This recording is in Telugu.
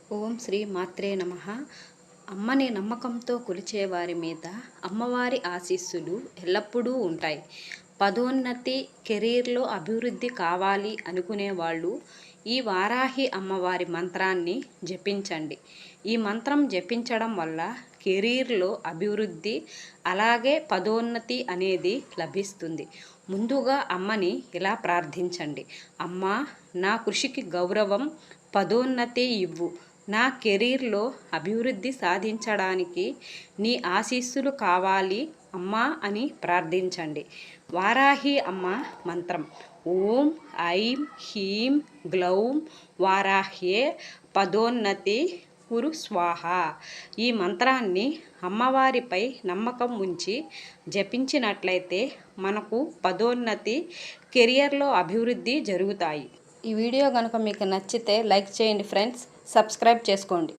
ఓం శ్రీ మాత్రే నమః. అమ్మని నమ్మకంతో కొలిచేవారి మీద అమ్మవారి ఆశీస్సులు ఎల్లప్పుడూ ఉంటాయి. పదోన్నతి, కెరీర్లో అభివృద్ధి కావాలి అనుకునే వాళ్ళు ఈ వారాహి అమ్మవారి మంత్రాన్ని జపించండి. ఈ మంత్రం జపించడం వల్ల కెరీర్లో అభివృద్ధి, అలాగే పదోన్నతి అనేది లభిస్తుంది. ముందుగా అమ్మని ఇలా ప్రార్థించండి. అమ్మా, నా కృషికి గౌరవం, పదోన్నతి ఇవ్వు. నా కెరీర్లో అభివృద్ధి సాధించడానికి నీ ఆశీస్సులు కావాలి అమ్మా అని ప్రార్థించండి. వారాహి అమ్మ మంత్రం: ఓం ఐం హ్రీం గ్లౌం వారాహ్యే పదోన్నతి కురు స్వాహ. ఈ మంత్రాన్ని అమ్మవారిపై నమ్మకం ఉంచి జపించినట్లయితే మనకు పదోన్నతి, కెరియర్లో అభివృద్ధి జరుగుతాయి. ఈ వీడియో కనుక మీకు నచ్చితే లైక్ చేయండి ఫ్రెండ్స్, సబ్స్క్రైబ్ చేసుకోండి.